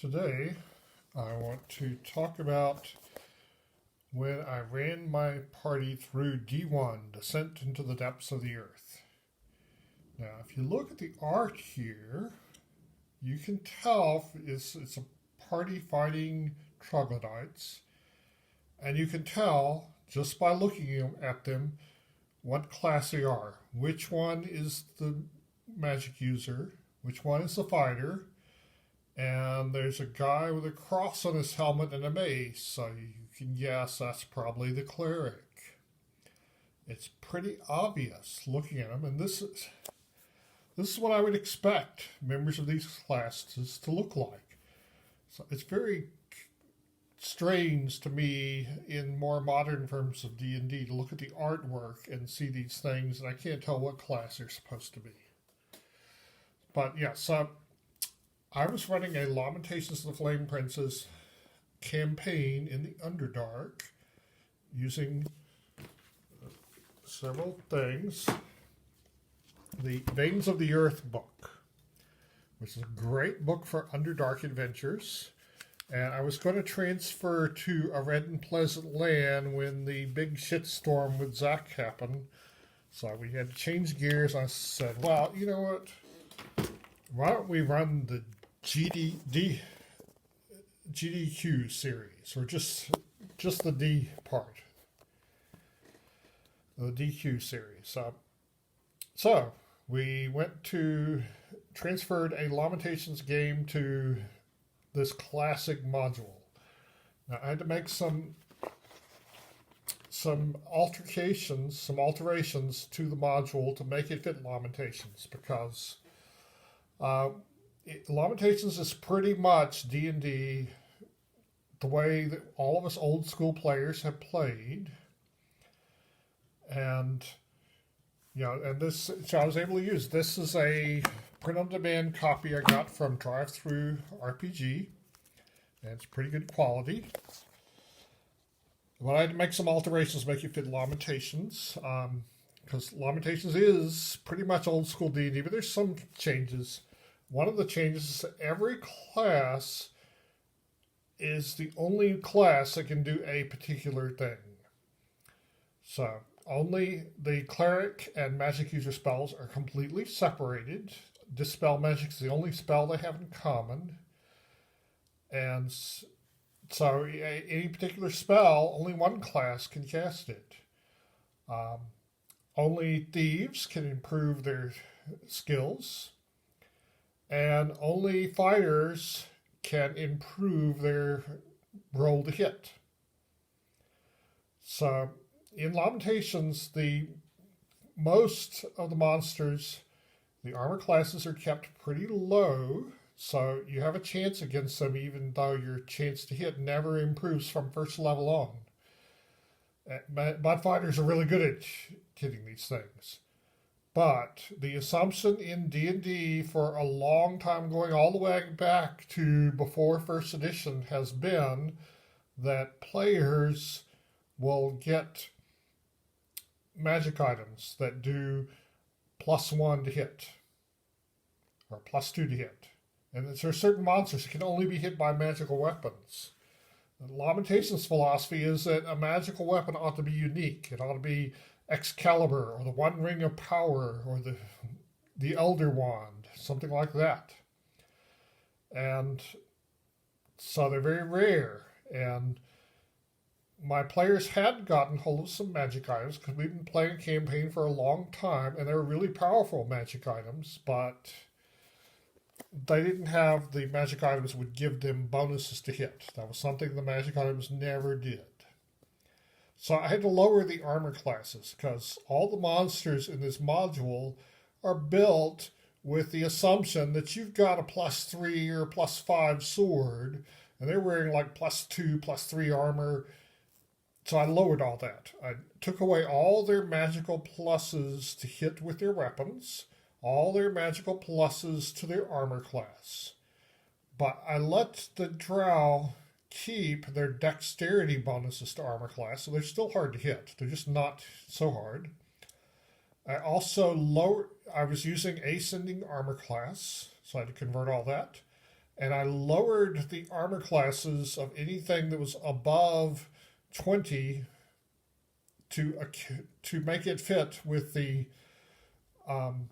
Today, I want to talk about when I ran my party through D1, Descent into the Depths of the Earth. Now, if you look at the art here, you can tell it's a party fighting troglodytes, and you can tell just by looking at them what class they are. Which one is the magic user, which one is the fighter, and there's a guy with a cross on his helmet and a mace, so you can guess that's probably the cleric. It's pretty obvious looking at them, and this is what I would expect members of these classes to look like. So it's very strange to me in more modern terms of D&D to look at the artwork and see these things, and I can't tell what class they're supposed to be. But yeah, so I was running a Lamentations of the Flame Princess campaign in the Underdark using several things. The Veins of the Earth book, which is a great book for Underdark adventures. And I was going to transfer to a Red and Pleasant Land when the big shitstorm with Zach happened. So we had to change gears. I said, well, you know what? Why don't we run the GDQ series, or just the D part, the DQ series. So we transferred a Lamentations game to this classic module. Now I had to make some alterations to the module to make it fit Lamentations, because Lamentations is pretty much D&D the way that all of us old school players have played. And so I was able to use this is a print-on-demand copy I got from Drive-Thru RPG, and it's pretty good quality. But I had to make some alterations to make it fit Lamentations, because Lamentations is pretty much old school D&D, but there's some changes. One of the changes is that every class is the only class that can do a particular thing. So only the cleric and magic user spells are completely separated. Dispel magic is the only spell they have in common. And so any particular spell, only one class can cast it. Only thieves can improve their skills. And only fighters can improve their roll to hit. So in Lamentations, most of the monsters, the armor classes are kept pretty low, so you have a chance against them even though your chance to hit never improves from first level on. But fighters are really good at hitting these things. But the assumption in D&D for a long time, going all the way back to before first edition, has been that players will get magic items that do +1 to hit, or +2 to hit. And there are certain monsters that can only be hit by magical weapons. The Lamentations philosophy is that a magical weapon ought to be unique. It ought to be Excalibur, or the One Ring of Power, or the Elder Wand, something like that. And so they're very rare. And my players had gotten hold of some magic items, because we've been playing a campaign for a long time, and they were really powerful magic items, but they didn't have the magic items that would give them bonuses to hit. That was something the magic items never did. So I had to lower the armor classes, because all the monsters in this module are built with the assumption that you've got a +3 or +5 sword, and they're wearing like +2, +3 armor. So I lowered all that. I took away all their magical pluses to hit with their weapons, all their magical pluses to their armor class. But I let the drow keep their dexterity bonuses to armor class, so they're still hard to hit. They're just not so hard. I also I was using ascending armor class, so I had to convert all that. and I lowered the armor classes of anything that was above 20 to make it fit with um,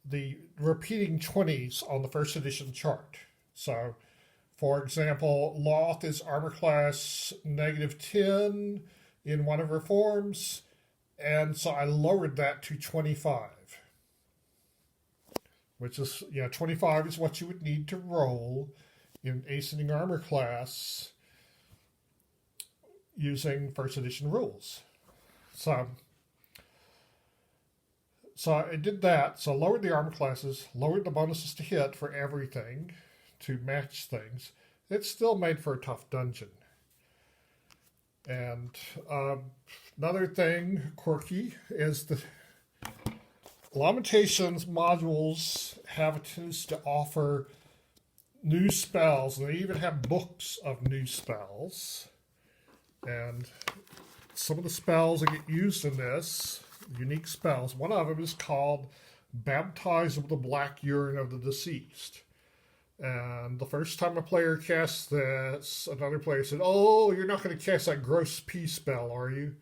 the repeating 20s on the first edition chart. So, for example, Loth is armor class -10 in one of her forms, and so I lowered that to 25, which is, 25 is what you would need to roll in Ascending Armor class using first edition rules. So I did that. So I lowered the armor classes, lowered the bonuses to hit for everything to match things. It still made for a tough dungeon. And another thing quirky is the Lamentations modules have a tendency to offer new spells, and they even have books of new spells. And some of the spells that get used in this, unique spells, one of them is called Baptize with the Black Urine of the Deceased. And the first time a player casts this, another player said, "Oh, you're not going to cast that gross pee spell, are you?"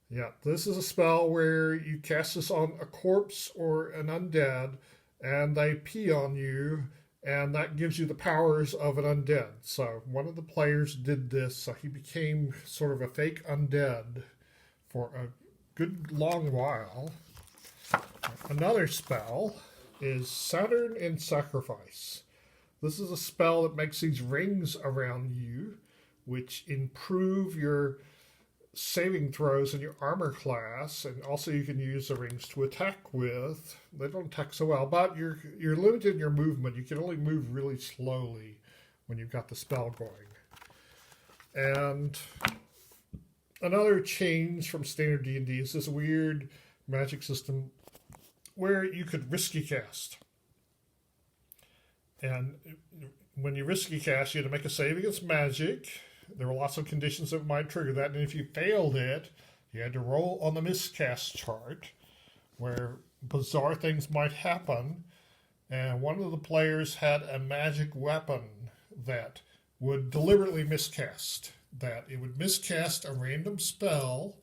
Yeah, this is a spell where you cast this on a corpse or an undead, and they pee on you, and that gives you the powers of an undead. So one of the players did this, so he became sort of a fake undead for a good long while. Another spell is Saturn in Sacrifice. This is a spell that makes these rings around you, which improve your saving throws in your armor class, and also you can use the rings to attack with. They don't attack so well, but you're limited in your movement. You can only move really slowly when you've got the spell going. And another change from standard D&D is this weird magic system where you could risky cast. And when you risky cast, you had to make a save against magic. There were lots of conditions that might trigger that, and if you failed it, you had to roll on the miscast chart, where bizarre things might happen. And one of the players had a magic weapon that would deliberately miscast. That it would miscast a random spell,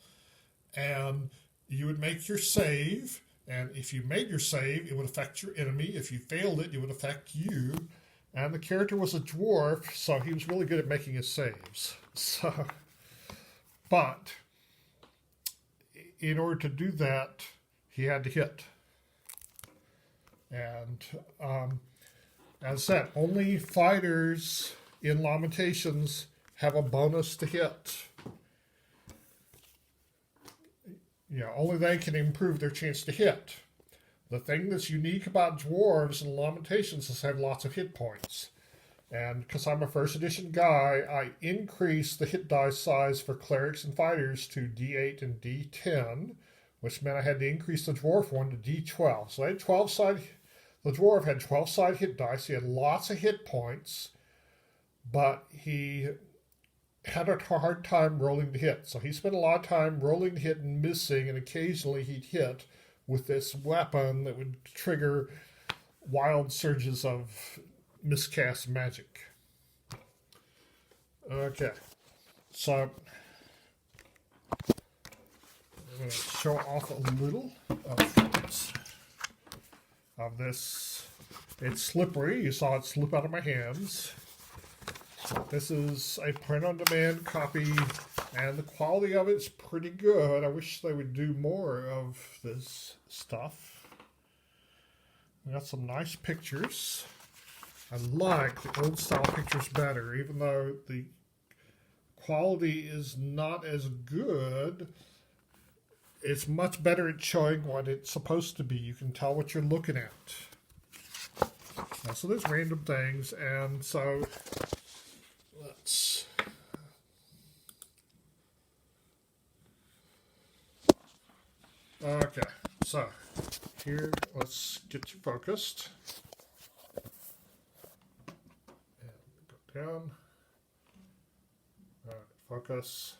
and you would make your save. And if you made your save, it would affect your enemy. If you failed it, it would affect you. And the character was a dwarf, so he was really good at making his saves. But in order to do that, he had to hit. And as I said, only fighters in Lamentations have a bonus to hit. Only they can improve their chance to hit. The thing that's unique about dwarves and Lamentations is they have lots of hit points. And because I'm a first edition guy, I increased the hit die size for clerics and fighters to D8 and D10, which meant I had to increase the dwarf one to D12. So I had the dwarf had 12-side hit dice. He had lots of hit points, but he had a hard time rolling to hit. So he spent a lot of time rolling to hit and missing, and occasionally he'd hit with this weapon that would trigger wild surges of miscast magic. Okay, so I'm going to show off a little of this. It's slippery. You saw it slip out of my hands. This is a print-on-demand copy, and the quality of it's pretty good. I wish they would do more of this stuff. We got some nice pictures. I like the old-style pictures better, even though the quality is not as good. It's much better at showing what it's supposed to be. You can tell what you're looking at. So there's random things, and so let's okay, so here, let's get you focused. And go down. All right, focus.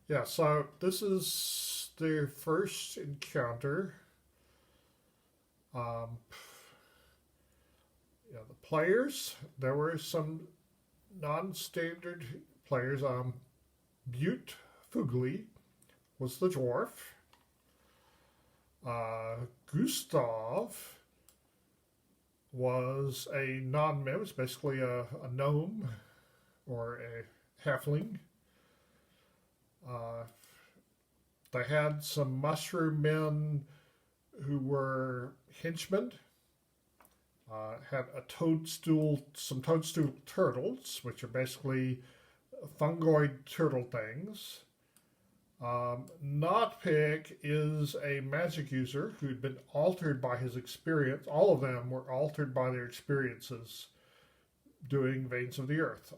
Yeah, so this is their first encounter. Yeah, the players, there were some non-standard players. Butte Fugly was the dwarf. Gustav was a non-mem. It's basically a gnome or a halfling. They had some mushroom men who were henchmen. Had some toadstool turtles, which are basically fungoid turtle things. Notpick is a magic user who'd been altered by his experience. All of them were altered by their experiences doing Veins of the Earth.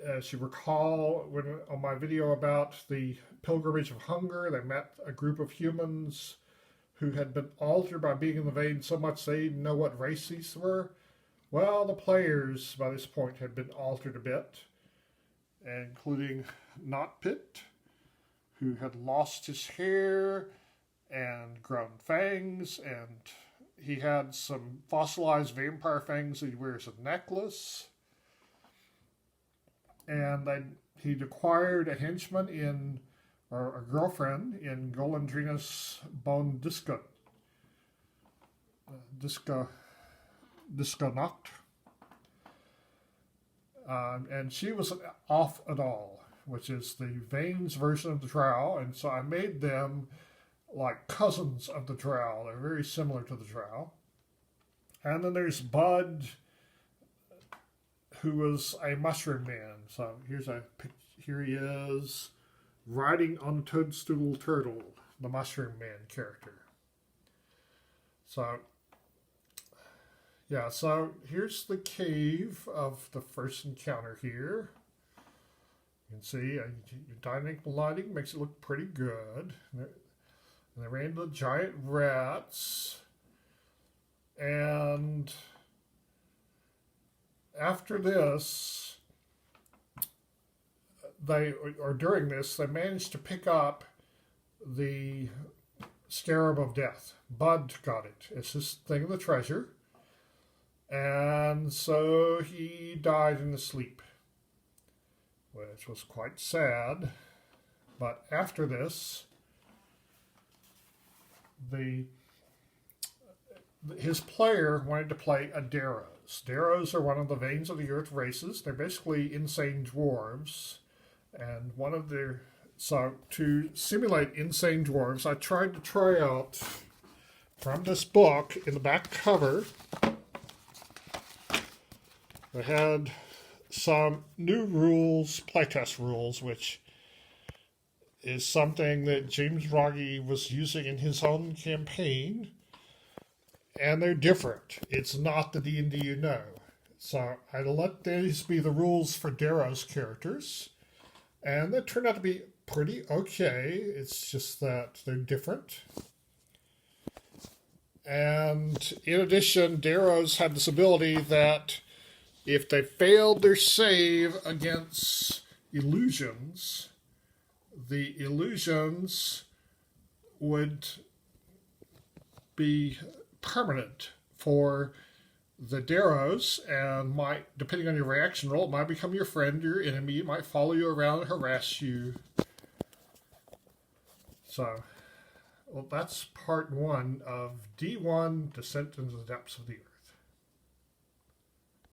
As you recall, on my video about the Pilgrimage of Hunger, they met a group of humans who had been altered by being in the vein so much they didn't know what race these were. Well, the players by this point had been altered a bit, including Notpit, who had lost his hair and grown fangs, and he had some fossilized vampire fangs that he wears a necklace. And he'd acquired a henchman or a girlfriend in Golandrina's Bone Disconacht. And she was an off at all, which is the Veins version of the Drow, and so I made them like cousins of the Drow. They're very similar to the Drow. And then there's Bud, who was a mushroom man. So here he is riding on Toadstool Turtle, the mushroom man character. So yeah, so here's the cave of the first encounter here. You can see your dynamic lighting makes it look pretty good. And they ran into the giant rats. And after this, during this, they managed to pick up the Scarab of Death. Bud got it. It's this thing of the treasure. And so he died in his sleep, which was quite sad. But after this, his player wanted to play a Darrows. Darrows are one of the Veins of the Earth races. They're basically insane dwarves. And so to simulate insane dwarves, I tried to try out from this book in the back cover. They had some new rules, playtest rules, which is something that James Rogge was using in his own campaign. And they're different. It's not the D&D you know. So I let these be the rules for Darrow's characters. And they turned out to be pretty okay. It's just that they're different. And in addition, Darrow's had this ability that if they failed their save against illusions, the illusions would be permanent for the Darrows and might, depending on your reaction roll, it might become your friend, your enemy. It might follow you around and harass you. So, well, that's part 1 of D1, Descent into the Depths of the Earth.